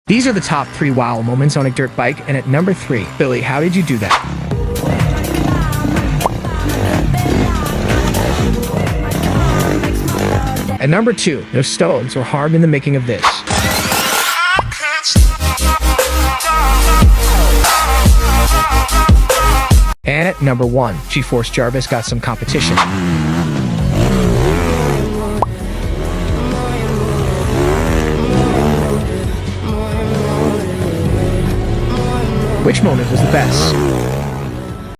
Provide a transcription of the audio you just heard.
These are the top 3 wow moments on a dirt bike, and at number 3, Billy, how did you do that? At number 2, no stones were harmed in the making of this. And at number 1, G-Force Jarvis got some competition. Which moment was the best?